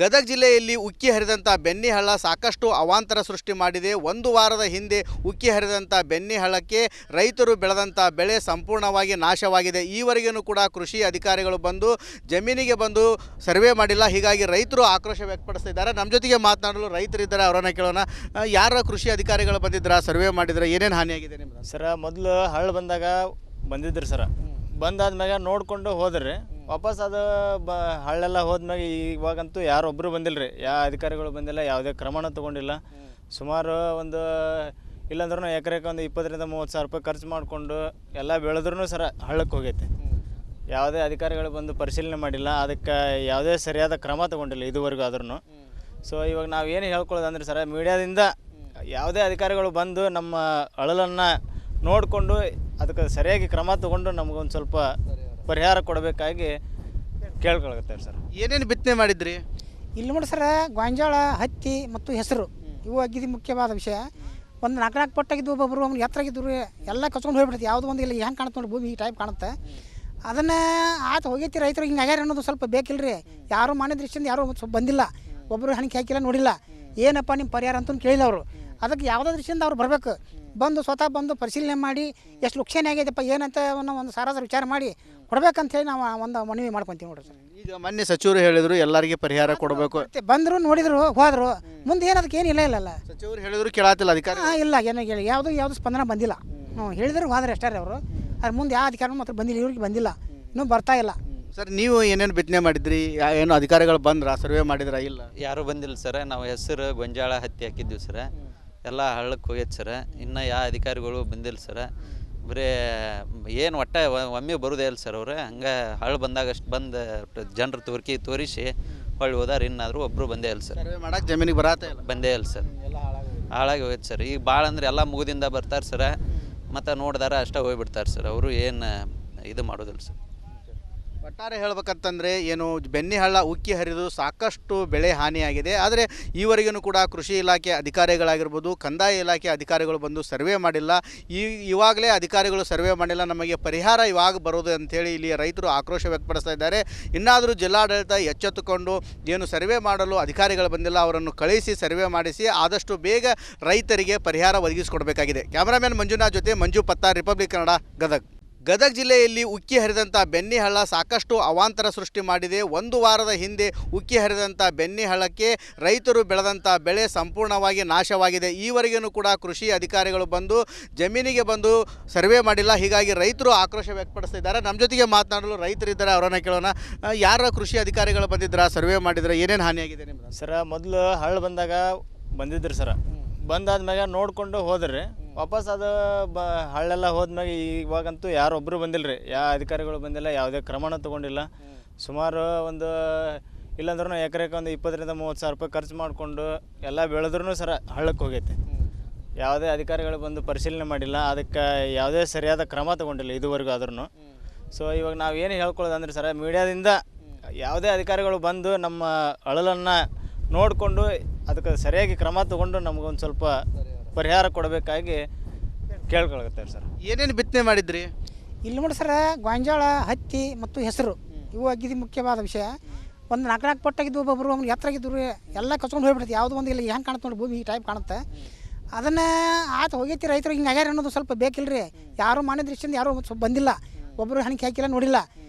ಗದಗ ಜಿಲ್ಲೆಯಲ್ಲಿ ಉಕ್ಕಿ ಹರಿದಂಥ ಬೆನ್ನಿಹಳ್ಳ ಸಾಕಷ್ಟು ಅವಾಂತರ ಸೃಷ್ಟಿ ಮಾಡಿದೆ. ಒಂದು ವಾರದ ಹಿಂದೆ ಉಕ್ಕಿ ಹರಿದಂಥ ಬೆನ್ನಿಹಳ್ಳಕ್ಕೆ ರೈತರು ಬೆಳೆದಂಥ ಬೆಳೆ ಸಂಪೂರ್ಣವಾಗಿ ನಾಶವಾಗಿದೆ. ಈವರೆಗೂ ಕೂಡ ಕೃಷಿ ಅಧಿಕಾರಿಗಳು ಬಂದು ಜಮೀನಿಗೆ ಬಂದು ಸರ್ವೆ ಮಾಡಿಲ್ಲ. ಹೀಗಾಗಿ ರೈತರು ಆಕ್ರೋಶ ವ್ಯಕ್ತಪಡಿಸ್ತಿದ್ದಾರೆ. ನಮ್ಮ ಜೊತೆಗೆ ಮಾತನಾಡಲು ರೈತರಿದ್ದಾರೆ, ಅವರನ್ನು ಕೇಳೋಣ. ಯಾರ ಕೃಷಿ ಅಧಿಕಾರಿಗಳು ಬಂದಿದ್ರ, ಸರ್ವೆ ಮಾಡಿದ್ರೆ ಏನೇನು ಹಾನಿಯಾಗಿದೆ ನಿಮ್ದು? ಸರ ಮೊದಲು ಹಳ್ಳ ಬಂದಾಗ ಬಂದಿದ್ರಿ ಸರ, ಬಂದಾದ್ಮ್ಯಾಗ ನೋಡಿಕೊಂಡು ಹೋದ್ರಿ. ವಾಪಸ್ ಅದು ಹಳ್ಳೆಲ್ಲ ಹೋದ್ಮ್ಯಾಗ ಇವಾಗಂತೂ ಯಾರೊಬ್ಬರು ಬಂದಿಲ್ಲ ರೀ, ಯಾವ ಅಧಿಕಾರಿಗಳು ಬಂದಿಲ್ಲ, ಯಾವುದೇ ಕ್ರಮನ ತೊಗೊಂಡಿಲ್ಲ. ಸುಮಾರು ಒಂದು ಇಲ್ಲಾಂದ್ರೂ ಎಕರೆಗೆ ಒಂದು 20,000-30,000 ರೂಪಾಯಿ ಖರ್ಚು ಮಾಡಿಕೊಂಡು ಎಲ್ಲ ಬೆಳೆದ್ರೂ ಸರ ಹಳ್ಳಕ್ಕೆ ಹೋಗೈತೆ. ಯಾವುದೇ ಅಧಿಕಾರಿಗಳು ಬಂದು ಪರಿಶೀಲನೆ ಮಾಡಿಲ್ಲ, ಅದಕ್ಕೆ ಯಾವುದೇ ಸರಿಯಾದ ಕ್ರಮ ತೊಗೊಂಡಿಲ್ಲ ಇದುವರೆಗೂ ಆದ್ರೂ. ಸೊ ಇವಾಗ ನಾವು ಏನು ಹೇಳ್ಕೊಳ್ಳೋದಂದ್ರೆ ಸರ, ಮೀಡಿಯಾದಿಂದ ಯಾವುದೇ ಅಧಿಕಾರಿಗಳು ಬಂದು ನಮ್ಮ ಅಳಲನ್ನು ನೋಡಿಕೊಂಡು ಅದಕ್ಕೆ ಸರಿಯಾಗಿ ಕ್ರಮ ತೊಗೊಂಡು ನಮಗೊಂದು ಸ್ವಲ್ಪ ಪರಿಹಾರ ಕೊಡಬೇಕಾಗಿ ಕೇಳ್ಕೊಳಕತ್ತಾರೆ ಸರ್. ಏನೇನು ಬಿತ್ತನೆ ಮಾಡಿದ್ರಿ? ಇಲ್ಲಿ ನೋಡಿ ಸರ, ಗೋಂಜಾಳ, ಹತ್ತಿ ಮತ್ತು ಹೆಸರು ಇವು ಅಗ್ಗಿದ ಮುಖ್ಯವಾದ ವಿಷಯ. ಒಂದು 4 ಪಟ್ಟಾಗಿದ್ದು, ಒಬ್ಬೊಬ್ಬರು ಒಮ್ಮೆ ಎತ್ತರಾಗಿದ್ದು ಎಲ್ಲ ಕಚ್ಕೊಂಡು ಹೋಗ್ಬಿಡುತ್ತೆ. ಯಾವುದೋ ಒಂದು ಇಲ್ಲ ಹೆಂಗೆ ಕಾಣುತ್ತೆ ನೋಡಿ, ಭೂಮಿ ಈ ಟೈಪ್ ಕಾಣುತ್ತೆ. ಅದನ್ನು ಆತ ಹೋಗೈತಿ, ರೈತರು ಹಿಂಗೆ ಆಗ್ಯಾರ ಅನ್ನೋದು ಸ್ವಲ್ಪ ಬೇಕಿಲ್ಲ ರೀ. ಯಾರು ಮಾನ್ಯ ದೃಷ್ಟಿಯಿಂದ ಯಾರೂ ಸ್ವಲ್ಪ ಬಂದಿಲ್ಲ, ಒಬ್ಬರು ಹಣಿಕೆ ಹಾಕಿಲ್ಲ, ನೋಡಿಲ್ಲ. ಏನಪ್ಪ ನಿಮ್ಮ ಪರಿಹಾರ ಅಂತೂ ಕೇಳಿಲ್ಲ ಅವರು. ಅದಕ್ಕೆ ಯಾವುದೋ ದೃಷ್ಟಿಯಿಂದ ಅವ್ರು ಬರಬೇಕು, ಬಂದು ಸ್ವತಃ ಬಂದು ಪರಿಶೀಲನೆ ಮಾಡಿ ಎಷ್ಟು ಲುಕ್ಷಣೆ ಆಗಿದೆಪ್ಪ ಏನಂತ ಒಂದು ಸಾರಾಸರಿ ವಿಚಾರ ಮಾಡಿ ಕೊಡ್ಬೇಕಂತೇಳಿ ನಾವು ಒಂದು ಮನವಿ ಮಾಡ್ಕೊತೀವಿ ನೋಡ್ರಿ ಸರ್. ಈಗ ಮೊನ್ನೆ ಸಚಿವರು ಹೇಳಿದ್ರು ಎಲ್ಲರಿಗೆ ಪರಿಹಾರ ಕೊಡಬೇಕು, ಬಂದರು, ನೋಡಿದ್ರು, ಹೋದರು. ಮುಂದೆ ಏನು ಅದಕ್ಕೆ ಏನಿಲ್ಲ ಇಲ್ಲಲ್ಲ. ಸಚಿವರು ಹೇಳಿದ್ರು ಕೇಳಾತಿಲ್ಲ ಅಧಿಕಾರಿ? ಇಲ್ಲ, ಏನೋ ಹೇಳಿ ಯಾವುದು ಸ್ಪಂದನ ಬಂದಿಲ್ಲ. ಹೇಳಿದ್ರು ಹೋದ್ರೆ ಅಷ್ಟೇ ರೀ ಅವರು. ಅದ್ರ ಮುಂದೆ ಯಾವ ಅಧಿಕಾರಿನೂ ಮಾತ್ರ ಬಂದಿಲ್ಲ, ಇವ್ರಿಗೆ ಬಂದಿಲ್ಲ, ಇನ್ನೂ ಬರ್ತಾ ಇಲ್ಲ. ಸರ್, ನೀವು ಏನೇನು ಬಿತ್ತನೆ ಮಾಡಿದ್ರಿ? ಏನು ಅಧಿಕಾರಿಗಳು ಬಂದ್ರ, ಸರ್ವೆ ಮಾಡಿದ್ರ? ಇಲ್ಲ, ಯಾರೂ ಬಂದಿಲ್ಲ ಸರ. ನಾವು ಹೆಸರು, ಗೊಂಜಾಳ, ಹತ್ತಿ ಹಾಕಿದ್ದೀವಿ ಸರ. ಎಲ್ಲ ಹಳ್ಳಕ್ಕೆ ಹೋಗೈತೆ ಸರ. ಇನ್ನು ಯಾವ ಅಧಿಕಾರಿಗಳು ಬಂದಿಲ್ಲ ಸರ. ಬರೀ ಏನು ಒಟ್ಟು ಒಮ್ಮೆ ಬರೋದೇ ಇಲ್ಲ ಸರ್ ಅವ್ರು. ಹಂಗೆ ಹಳ್ಳು ಬಂದಾಗಷ್ಟು ಬಂದು ಜನರು ತೋರಿಸಿ ಹೊಳ್ಳಿ ಹೋದಾರ. ಇನ್ನಾದರೂ ಒಬ್ಬರು ಬಂದೇ ಇಲ್ಲ ಸರ್. ಸರ್ವೆ ಮಾಡಕ್ಕೆ ಜಮೀನಿಗೆ ಬರತ್ತೆ ಇಲ್ಲ, ಬಂದೇ ಇಲ್ಲ ಸರ್. ಹಾಳಾಗಿ ಹೋಯ್ತು ಸರ್. ಈಗ ಭಾಳ ಅಂದ್ರೆ ಎಲ್ಲ ಮುಗಿದಿಂದ ಬರ್ತಾರೆ ಸರ, ಮತ್ತು ನೋಡಿದಾರ ಅಷ್ಟೇ ಹೋಗ್ಬಿಡ್ತಾರೆ ಸರ್. ಅವರು ಏನು ಇದು ಮಾಡೋದಿಲ್ಲ ಸರ್. ಒಟ್ಟಾರೆ ಹೇಳ್ಬೇಕಂತಂದರೆ ಏನು, ಬೆನ್ನಿಹಳ್ಳ ಉಕ್ಕಿ ಹರಿದು ಸಾಕಷ್ಟು ಬೆಳೆ ಹಾನಿಯಾಗಿದೆ. ಆದರೆ ಈವರೆಗೂ ಕೂಡ ಕೃಷಿ ಇಲಾಖೆ ಅಧಿಕಾರಿಗಳಾಗಿರ್ಬೋದು, ಕಂದಾಯ ಇಲಾಖೆ ಅಧಿಕಾರಿಗಳು ಬಂದು ಸರ್ವೆ ಮಾಡಿಲ್ಲ. ಇವಾಗಲೇ ಅಧಿಕಾರಿಗಳು ಸರ್ವೆ ಮಾಡಿಲ್ಲ, ನಮಗೆ ಪರಿಹಾರ ಇವಾಗ ಬರೋದು ಅಂಥೇಳಿ ಇಲ್ಲಿ ರೈತರು ಆಕ್ರೋಶ ವ್ಯಕ್ತಪಡಿಸ್ತಾ ಇದ್ದಾರೆ. ಇನ್ನಾದರೂ ಜಿಲ್ಲಾಡಳಿತ ಎಚ್ಚೆತ್ತುಕೊಂಡು ಏನು ಸರ್ವೆ ಮಾಡಲು ಅಧಿಕಾರಿಗಳು ಬಂದಿಲ್ಲ, ಅವರನ್ನು ಕಳಿಸಿ ಸರ್ವೆ ಮಾಡಿಸಿ ಆದಷ್ಟು ಬೇಗ ರೈತರಿಗೆ ಪರಿಹಾರ ಒದಗಿಸಿಕೊಡಬೇಕಾಗಿದೆ. ಕ್ಯಾಮರಾಮ್ಯಾನ್ ಮಂಜುನಾಥ್ ಜೊತೆ ಮಂಜು ಪತ್ತಾರ್, ರಿಪಬ್ಲಿಕ್ ಕನ್ನಡ, ಗದಗ. ಗದಗ ಜಿಲ್ಲೆಯಲ್ಲಿ ಉಕ್ಕಿ ಹರಿದಂಥ ಬೆನ್ನಿಹಳ್ಳ ಸಾಕಷ್ಟು ಅವಾಂತರ ಸೃಷ್ಟಿ ಮಾಡಿದೆ. ಒಂದು ವಾರದ ಹಿಂದೆ ಉಕ್ಕಿ ಹರಿದಂಥ ಬೆನ್ನಿಹಳ್ಳಕ್ಕೆ ರೈತರು ಬೆಳೆದಂಥ ಬೆಳೆ ಸಂಪೂರ್ಣವಾಗಿ ನಾಶವಾಗಿದೆ. ಈವರೆಗೂ ಕೂಡ ಕೃಷಿ ಅಧಿಕಾರಿಗಳು ಬಂದು ಜಮೀನಿಗೆ ಬಂದು ಸರ್ವೆ ಮಾಡಿಲ್ಲ. ಹೀಗಾಗಿ ರೈತರು ಆಕ್ರೋಶ ವ್ಯಕ್ತಪಡಿಸ್ತಿದ್ದಾರೆ. ನಮ್ಮ ಜೊತೆಗೆ ಮಾತನಾಡಲು ರೈತರಿದ್ದಾರೆ, ಅವರನ್ನು ಕೇಳೋಣ. ಯಾರ ಕೃಷಿ ಅಧಿಕಾರಿಗಳು ಬಂದಿದ್ರ, ಸರ್ವೆ ಮಾಡಿದ್ರೆ ಏನೇನು ಹಾನಿಯಾಗಿದೆ ನಿಮ್ದು? ಸರ ಮೊದಲು ಹಳ್ಳ ಬಂದಾಗ ಬಂದಿದ್ರಿ ಸರ, ಬಂದಾದ್ಮ್ಯಾಗ ನೋಡಿಕೊಂಡು ಹೋದ್ರಿ. ವಾಪಸ್ ಅದು ಹಳ್ಳೆಲ್ಲ ಹೋದ್ಮ್ಯಾಗ ಇವಾಗಂತೂ ಯಾರೊಬ್ಬರು ಬಂದಿಲ್ಲ ರೀ, ಯಾವ ಅಧಿಕಾರಿಗಳು ಬಂದಿಲ್ಲ, ಯಾವುದೇ ಕ್ರಮನ ತೊಗೊಂಡಿಲ್ಲ. ಸುಮಾರು ಒಂದು ಇಲ್ಲಾಂದ್ರೂ ಎಕರೆಗೆ ಒಂದು 20,000-30,000 ರೂಪಾಯಿ ಖರ್ಚು ಮಾಡಿಕೊಂಡು ಎಲ್ಲ ಬೆಳೆದ್ರೂ ಸರ ಹಳ್ಳಕ್ಕೆ ಹೋಗೈತೆ. ಯಾವುದೇ ಅಧಿಕಾರಿಗಳು ಬಂದು ಪರಿಶೀಲನೆ ಮಾಡಿಲ್ಲ, ಅದಕ್ಕೆ ಯಾವುದೇ ಸರಿಯಾದ ಕ್ರಮ ತೊಗೊಂಡಿಲ್ಲ ಇದುವರೆಗೂ ಆದ್ರೂ. ಸೊ ಇವಾಗ ನಾವು ಏನು ಹೇಳ್ಕೊಳ್ಳೋದಂದ್ರೆ ಸರ, ಮೀಡಿಯಾದಿಂದ ಯಾವುದೇ ಅಧಿಕಾರಿಗಳು ಬಂದು ನಮ್ಮ ಅಳಲನ್ನು ನೋಡಿಕೊಂಡು ಅದಕ್ಕೆ ಸರಿಯಾಗಿ ಕ್ರಮ ತೊಗೊಂಡು ನಮಗೊಂದು ಸ್ವಲ್ಪ ಪರಿಹಾರ ಕೊಡಬೇಕಾಗಿ ಕೇಳ್ಕೊಳಕತ್ತಾರೆ ಸರ್. ಏನೇನು ಬಿತ್ತನೆ ಮಾಡಿದ್ರಿ? ಇಲ್ಲಿ ನೋಡಿ ಸರ, ಗೋಂಜಾಳ, ಹತ್ತಿ ಮತ್ತು ಹೆಸರು ಇವು ಅಗ್ಗಿದ ಮುಖ್ಯವಾದ ವಿಷಯ. ಒಂದು 4 ಪಟ್ಟಾಗಿದ್ದು, ಒಬ್ಬೊಬ್ಬರು ಒಮ್ಮೆ ಎತ್ತರಾಗಿದ್ದು ಎಲ್ಲ ಕಚ್ಕೊಂಡು ಹೋಗ್ಬಿಡುತ್ತೆ. ಯಾವುದೋ ಒಂದು ಇಲ್ಲ ಹೆಂಗೆ ಕಾಣುತ್ತೆ ನೋಡಿ, ಭೂಮಿ ಈ ಟೈಪ್ ಕಾಣುತ್ತೆ. ಅದನ್ನು ಆತ ಹೋಗೈತಿ, ರೈತರು ಹಿಂಗೆ ಆಗ್ಯಾರ ಅನ್ನೋದು ಸ್ವಲ್ಪ ಬೇಕಿಲ್ಲ ರೀ. ಯಾರು ಮಾನ್ಯ ದೃಷ್ಟಿಯಿಂದ ಯಾರೂ ಸ್ವಲ್ಪ ಬಂದಿಲ್ಲ, ಒಬ್ಬರು ಹಣಿಕೆ ಹಾಕಿಲ್ಲ, ನೋಡಿಲ್ಲ.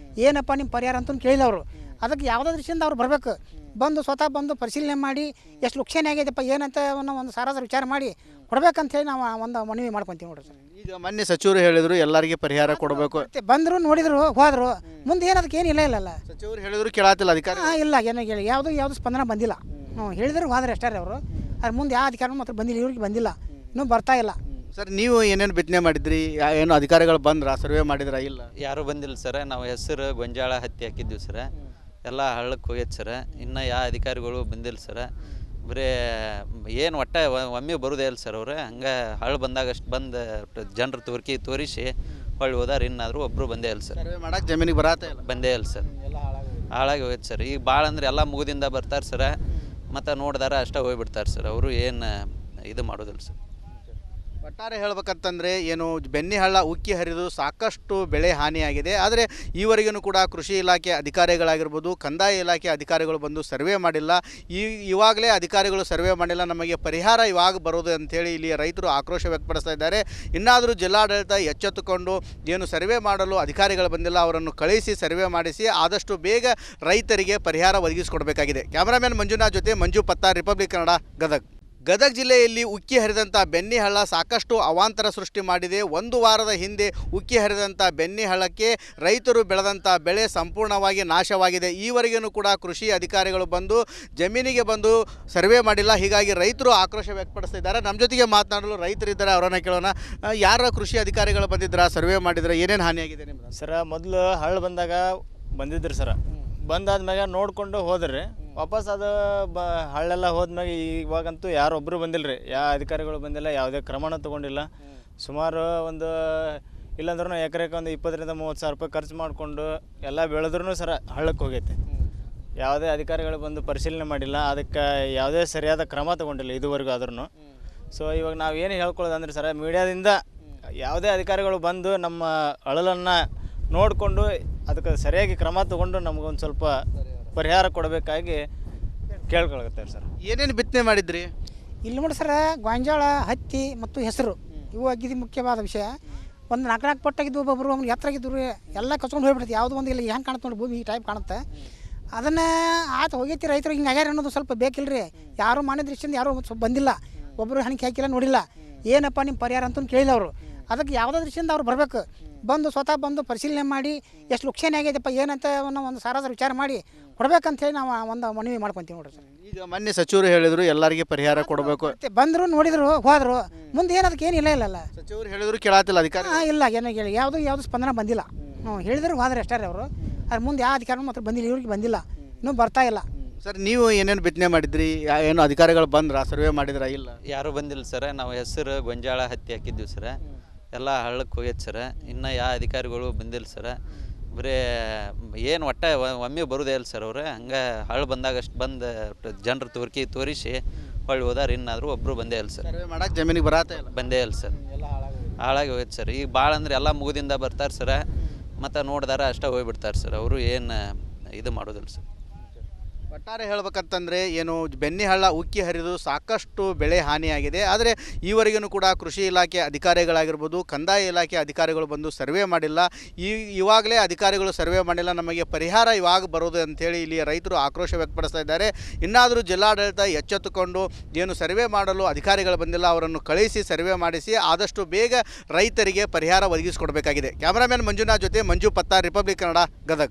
ಏನಪ್ಪ ನಿಮ್ಮ ಪರಿಹಾರ ಅಂತೂ ಕೇಳಿಲ್ಲ ಅವರು. ಅದಕ್ಕೆ ಯಾವುದೋ ದೃಷ್ಟಿಯಿಂದ ಅವ್ರು ಬರಬೇಕು, ಬಂದು ಸ್ವತಃ ಬಂದು ಪರಿಶೀಲನೆ ಮಾಡಿ ಎಷ್ಟು ಲುಕ್ಷಣೆ ಆಗಿದೆಪ್ಪ ಏನಂತ ಒಂದು ಸಾರಾಸರಿ ವಿಚಾರ ಮಾಡಿ ಕೊಡ್ಬೇಕಂತೇಳಿ ನಾವು ಒಂದು ಮನವಿ ಮಾಡ್ಕೊತೀವಿ ನೋಡ್ರಿ ಸರ್. ಈಗ ಮೊನ್ನೆ ಸಚಿವರು ಹೇಳಿದ್ರು ಎಲ್ಲರಿಗೆ ಪರಿಹಾರ ಕೊಡಬೇಕು, ಬಂದರು, ನೋಡಿದ್ರು, ಹೋದರು. ಮುಂದೆ ಏನು ಅದಕ್ಕೆ ಏನಿಲ್ಲ ಇಲ್ಲಲ್ಲ. ಸಚಿವರು ಹೇಳಿದ್ರು ಕೇಳಾತಿಲ್ಲ ಅಧಿಕಾರಿ? ಇಲ್ಲ, ಏನೋ ಹೇಳಿ ಯಾವುದು ಸ್ಪಂದನ ಬಂದಿಲ್ಲ. ಹೇಳಿದ್ರು ಹೋದ್ರೆ ಅಷ್ಟೇ ರೀ ಅವರು. ಅದ್ರ ಮುಂದೆ ಯಾವ ಅಧಿಕಾರಿನೂ ಮಾತ್ರ ಬಂದಿಲ್ಲ, ಇವ್ರಿಗೆ ಬಂದಿಲ್ಲ, ಇನ್ನೂ ಬರ್ತಾ ಇಲ್ಲ. ಸರ್, ನೀವು ಏನೇನು ಬಿತ್ತನೆ ಮಾಡಿದ್ರಿ? ಏನು ಅಧಿಕಾರಿಗಳು ಬಂದ್ರ, ಸರ್ವೆ ಮಾಡಿದ್ರ? ಇಲ್ಲ, ಯಾರೂ ಬಂದಿಲ್ಲ ಸರ. ನಾವು ಹೆಸರು, ಗೊಂಜಾಳ, ಹತ್ತಿ ಹಾಕಿದ್ದೀವಿ ಸರ. ಎಲ್ಲ ಹಳ್ಳಕ್ಕೆ ಹೋಗೈತೆ ಸರ. ಇನ್ನು ಯಾವ ಅಧಿಕಾರಿಗಳು ಬಂದಿಲ್ಲ ಸರ. ಬರೀ ಏನು ಒಟ್ಟು ಒಮ್ಮೆ ಬರೋದೇ ಇಲ್ಲ ಸರ್ ಅವ್ರು. ಹಂಗೆ ಹಳ್ಳು ಬಂದಾಗಷ್ಟು ಬಂದು ಜನರು ತೋರಿಸಿ ಹೊಳ್ಳಿ ಹೋದಾರ. ಇನ್ನಾದರೂ ಒಬ್ಬರು ಬಂದೇ ಇಲ್ಲ ಸರ್. ಸರ್ವೆ ಮಾಡಕ್ಕೆ ಜಮೀನಿಗೆ ಬರತ್ತೆ ಇಲ್ಲ, ಬಂದೇ ಇಲ್ಲ ಸರ್. ಹಾಳಾಗಿ ಹೋಯ್ತು ಸರ್. ಈಗ ಭಾಳ ಅಂದ್ರೆ ಎಲ್ಲ ಮುಗಿದಿಂದ ಬರ್ತಾರೆ ಸರ, ಮತ್ತು ನೋಡಿದಾರ ಅಷ್ಟೇ ಹೋಗ್ಬಿಡ್ತಾರೆ ಸರ್. ಅವರು ಏನು ಇದು ಮಾಡೋದಿಲ್ಲ ಸರ್. ಒಟ್ಟಾರೆ ಹೇಳ್ಬೇಕಂತಂದರೆ ಏನು ಬೆನ್ನಿ ಹಳ್ಳ ಉಕ್ಕಿ ಹರಿದು ಸಾಕಷ್ಟು ಬೆಳೆ ಹಾನಿಯಾಗಿದೆ. ಆದರೆ ಈವರೆಗೂ ಕೂಡ ಕೃಷಿ ಇಲಾಖೆ ಅಧಿಕಾರಿಗಳಾಗಿರ್ಬೋದು, ಕಂದಾಯ ಇಲಾಖೆ ಅಧಿಕಾರಿಗಳು ಬಂದು ಸರ್ವೆ ಮಾಡಿಲ್ಲ. ಇವಾಗಲೇ ಅಧಿಕಾರಿಗಳು ಸರ್ವೆ ಮಾಡಿಲ್ಲ, ನಮಗೆ ಪರಿಹಾರ ಇವಾಗ ಬರೋದು ಅಂಥೇಳಿ ಇಲ್ಲಿ ರೈತರು ಆಕ್ರೋಶ ವ್ಯಕ್ತಪಡಿಸ್ತಾ ಇದ್ದಾರೆ. ಇನ್ನಾದರೂ ಜಿಲ್ಲಾಡಳಿತ ಎಚ್ಚೆತ್ತುಕೊಂಡು ಏನು ಸರ್ವೆ ಮಾಡಲು ಅಧಿಕಾರಿಗಳು ಬಂದಿಲ್ಲ, ಅವರನ್ನು ಕಳಿಸಿ ಸರ್ವೆ ಮಾಡಿಸಿ ಆದಷ್ಟು ಬೇಗ ರೈತರಿಗೆ ಪರಿಹಾರ ಒದಗಿಸಿಕೊಡಬೇಕಾಗಿದೆ. ಕ್ಯಾಮರಾಮ್ಯಾನ್ ಮಂಜುನಾಥ್ ಜೊತೆ ಮಂಜು ಪತ್ತಾರ್, ರಿಪಬ್ಲಿಕ್ ಕನ್ನಡ, ಗದಗ ಜಿಲ್ಲೆಯಲ್ಲಿ ಉಕ್ಕಿ ಹರಿದಂಥ ಬೆನ್ನಿ ಹಳ್ಳ ಸಾಕಷ್ಟು ಅವಾಂತರ ಸೃಷ್ಟಿ ಮಾಡಿದೆ. ಒಂದು ವಾರದ ಹಿಂದೆ ಉಕ್ಕಿ ಹರಿದಂಥ ಬೆನ್ನಿ ಹಳ್ಳಕ್ಕೆ ರೈತರು ಬೆಳೆದಂಥ ಬೆಳೆ ಸಂಪೂರ್ಣವಾಗಿ ನಾಶವಾಗಿದೆ. ಈವರೆಗೂ ಕೂಡ ಕೃಷಿ ಅಧಿಕಾರಿಗಳು ಬಂದು ಜಮೀನಿಗೆ ಬಂದು ಸರ್ವೆ ಮಾಡಿಲ್ಲ. ಹೀಗಾಗಿ ರೈತರು ಆಕ್ರೋಶ ವ್ಯಕ್ತಪಡಿಸ್ತಿದ್ದಾರೆ. ನಮ್ಮ ಜೊತೆಗೆ ಮಾತನಾಡಲು ರೈತರಿದ್ದಾರೆ, ಅವರನ್ನು ಕೇಳೋಣ. ಯಾರ ಕೃಷಿ ಅಧಿಕಾರಿಗಳು ಬಂದಿದ್ರ, ಸರ್ವೆ ಮಾಡಿದ್ರೆ, ಏನೇನು ಹಾನಿಯಾಗಿದೆ ನಿಮ್ದು? ಸರ ಮೊದಲು ಹಳ್ಳ ಬಂದಾಗ ಬಂದಿದ್ರು ಸರ, ಬಂದಾದ್ಮ್ಯಾಗ ನೋಡಿಕೊಂಡು ಹೋದ್ರಿ. ವಾಪಸ್ ಅದು ಹಳ್ಳೆಲ್ಲ ಹೋದ್ಮ್ಯಾಗ ಇವಾಗಂತೂ ಯಾರೊಬ್ಬರು ಬಂದಿಲ್ಲ ರೀ, ಯಾವ ಅಧಿಕಾರಿಗಳು ಬಂದಿಲ್ಲ, ಯಾವುದೇ ಕ್ರಮನ ತೊಗೊಂಡಿಲ್ಲ. ಸುಮಾರು ಒಂದು ಇಲ್ಲಾಂದ್ರೂ ಎಕರೆಗೆ ಒಂದು 20,000-30,000 ರೂಪಾಯಿ ಖರ್ಚು ಮಾಡಿಕೊಂಡು ಎಲ್ಲ ಬೆಳೆದ್ರೂ ಸರ ಹಳ್ಳಕ್ಕೆ ಹೋಗೈತೆ. ಯಾವುದೇ ಅಧಿಕಾರಿಗಳು ಬಂದು ಪರಿಶೀಲನೆ ಮಾಡಿಲ್ಲ, ಅದಕ್ಕೆ ಯಾವುದೇ ಸರಿಯಾದ ಕ್ರಮ ತೊಗೊಂಡಿಲ್ಲ ಇದುವರೆಗೂ ಆದ್ರೂ. ಸೊ ಇವಾಗ ನಾವು ಏನು ಹೇಳ್ಕೊಳ್ಳೋದಂದ್ರೆ ಸರ, ಮೀಡಿಯಾದಿಂದ ಯಾವುದೇ ಅಧಿಕಾರಿಗಳು ಬಂದು ನಮ್ಮ ಅಳಲನ್ನು ನೋಡಿಕೊಂಡು ಅದಕ್ಕೆ ಸರಿಯಾಗಿ ಕ್ರಮ ತೊಗೊಂಡು ನಮಗೊಂದು ಸ್ವಲ್ಪ ಪರಿಹಾರ ಕೊಡಬೇಕಾಗಿ ಕೇಳ್ಕೊಳಕತ್ತಾರೆ ಸರ್. ಏನೇನು ಬಿತ್ತನೆ ಮಾಡಿದ್ರಿ? ಇಲ್ಲಿ ನೋಡಿ ಸರ, ಗೋಂಜಾಳ, ಹತ್ತಿ ಮತ್ತು ಹೆಸರು ಇವು ಅಗಿದು ಮುಖ್ಯವಾದ ವಿಷಯ. ಒಂದು 4 ಪಟ್ಟಾಗಿದ್ದು ಒಬ್ಬೊಬ್ಬರು ಅವ್ನು ಎತ್ತರಾಗಿದ್ದು ಎಲ್ಲ ಕಚ್ಕೊಂಡು ಹೋಗ್ಬಿಡ್ತು. ಯಾವುದೋ ಒಂದು ಇಲ್ಲ ಹೆಂಗೆ ಕಾಣುತ್ತೆ ನೋಡಿ, ಭೂಮಿ ಈ ಟೈಪ್ ಕಾಣುತ್ತೆ. ಅದನ್ನು ಆತ ಹೋಗೈತಿ, ರೈತರು ಹಿಂಗೆ ಆಗ್ಯಾರ ಅನ್ನೋದು ಸ್ವಲ್ಪ ಬೇಕಿಲ್ಲ ರೀ. ಯಾರು ಮಾನ್ಯ ದೃಷ್ಟಿಯಿಂದ ಯಾರೂ ಸ್ವಲ್ಪ ಬಂದಿಲ್ಲ, ಒಬ್ಬರು ಹಣಿಕೆ ಹಾಕಿಲ್ಲ, ನೋಡಿಲ್ಲ ಏನಪ್ಪ ನಿಮ್ಮ ಪರಿಹಾರ ಅಂತ ಕೇಳಿಲ್ಲ ಅವರು. ಅದಕ್ಕೆ ಯಾವುದೇ ದೃಷ್ಟಿಯಿಂದ ಅವ್ರು ಬರಬೇಕು, ಬಂದು ಸ್ವತಃ ಬಂದು ಪರಿಶೀಲನೆ ಮಾಡಿ ಎಷ್ಟು ಲುಕ್ಷಾನೆ ಆಗೈತಪ್ಪ ಏನಂತ ಒಂದು ಸಾರಾಸರ ವಿಚಾರ ಮಾಡಿ ಕೊಡ್ಬೇಕಂತೇಳಿ ನಾವು ಒಂದು ಮನವಿ ಮಾಡ್ಕೊತೀವಿ ನೋಡ್ರಿ ಸರ್. ಈಗ ಮೊನ್ನೆ ಸಚಿವರು ಹೇಳಿದ್ರು ಎಲ್ಲರಿಗೆ ಪರಿಹಾರ ಕೊಡಬೇಕು, ಬಂದರು, ನೋಡಿದ್ರು, ಹೋದರು, ಮುಂದೆ ಏನು ಅದಕ್ಕೆ ಏನಿಲ್ಲ ಇಲ್ಲಲ್ಲ. ಸಚಿವರು ಹೇಳಿದ್ರು ಕೇಳಾತಿಲ್ಲ ಅಧಿಕಾರಿ? ಇಲ್ಲ, ಏನೋ ಹೇಳಿ ಯಾವುದು ಸ್ಪಂದನ ಬಂದಿಲ್ಲ. ಹೇಳಿದ್ರು ಹೋದ್ರೆ ಅಷ್ಟೇ ಅವರು, ಅದ್ರ ಮುಂದೆ ಯಾವ ಅಧಿಕಾರಿನೂ ಮಾತ್ರ ಬಂದಿಲ್ಲ, ಇವ್ರಿಗೆ ಬಂದಿಲ್ಲ, ಇನ್ನೂ ಬರ್ತಾ ಇಲ್ಲ. ಸರ್, ನೀವು ಏನೇನು ಬಿತ್ತನೆ ಮಾಡಿದ್ರಿ? ಏನು ಅಧಿಕಾರಿಗಳು ಬಂದ್ರ, ಸರ್ವೆ ಮಾಡಿದ್ರ? ಇಲ್ಲ, ಯಾರೂ ಬಂದಿಲ್ಲ ಸರ. ನಾವು ಹೆಸರು ಗೊಂಜಾಳ ಹತ್ತಿ ಹಾಕಿದ್ದೀವಿ ಸರ, ಎಲ್ಲ ಹಳ್ಳಕ್ಕೆ ಹೋಗೈತೆ ಸರ. ಇನ್ನು ಯಾವ ಅಧಿಕಾರಿಗಳು ಬಂದಿಲ್ಲ ಸರ. ಬರೀ ಏನು ಒಟ್ಟೆ ಒಮ್ಮೆ ಬರೋದೇ ಇಲ್ಲ ಸರ್ ಅವ್ರು. ಹಂಗೆ ಹಳ್ಳು ಬಂದಾಗಷ್ಟು ಬಂದು ಜನರು ತೋರಿಸಿ ಹೊಳ್ಳಿ ಹೋದಾರ. ಇನ್ನಾದರೂ ಒಬ್ಬರು ಬಂದೇ ಇಲ್ಲ ಸರ್. ಸರ್ವೆ ಮಾಡಕ್ಕೆ ಜಮೀನಿಗೆ ಬರತ್ತೆ ಇಲ್ಲ, ಬಂದೇ ಇಲ್ಲ ಸರ್. ಹಾಳಾಗಿ ಹೋಯ್ತು ಸರ್. ಈಗ ಭಾಳ ಅಂದ್ರೆ ಎಲ್ಲ ಮುಗಿದಿಂದ ಬರ್ತಾರೆ ಸರ, ಮತ್ತು ನೋಡಿದಾರ ಅಷ್ಟೇ ಹೋಗ್ಬಿಡ್ತಾರೆ ಸರ್. ಅವರು ಏನು ಇದು ಮಾಡೋದಿಲ್ಲ ಸರ್. ಒಟ್ಟಾರೆ ಹೇಳ್ಬೇಕಂತಂದರೆ ಏನು ಬೆನ್ನಿ ಹಳ್ಳ ಉಕ್ಕಿ ಹರಿದು ಸಾಕಷ್ಟು ಬೆಳೆ ಹಾನಿಯಾಗಿದೆ. ಆದರೆ ಈವರೆಗೂ ಕೂಡ ಕೃಷಿ ಇಲಾಖೆ ಅಧಿಕಾರಿಗಳಾಗಿರ್ಬೋದು, ಕಂದಾಯ ಇಲಾಖೆ ಅಧಿಕಾರಿಗಳು ಬಂದು ಸರ್ವೆ ಮಾಡಿಲ್ಲ. ಇವಾಗಲೇ ಅಧಿಕಾರಿಗಳು ಸರ್ವೆ ಮಾಡಿಲ್ಲ, ನಮಗೆ ಪರಿಹಾರ ಇವಾಗ ಬರೋದು ಅಂಥೇಳಿ ಇಲ್ಲಿ ರೈತರು ಆಕ್ರೋಶ ವ್ಯಕ್ತಪಡಿಸ್ತಾ ಇದ್ದಾರೆ. ಇನ್ನಾದರೂ ಜಿಲ್ಲಾಡಳಿತ ಎಚ್ಚೆತ್ತುಕೊಂಡು ಏನು ಸರ್ವೆ ಮಾಡಲು ಅಧಿಕಾರಿಗಳು ಬಂದಿಲ್ಲ, ಅವರನ್ನು ಕಳಿಸಿ ಸರ್ವೆ ಮಾಡಿಸಿ ಆದಷ್ಟು ಬೇಗ ರೈತರಿಗೆ ಪರಿಹಾರ ಒದಗಿಸಿಕೊಡಬೇಕಾಗಿದೆ. ಕ್ಯಾಮರಾಮ್ಯಾನ್ ಮಂಜುನಾಥ್ ಜೊತೆ ಮಂಜು ಪತ್ತಾರ್, ರಿಪಬ್ಲಿಕ್ ಕನ್ನಡ, ಗದಗ.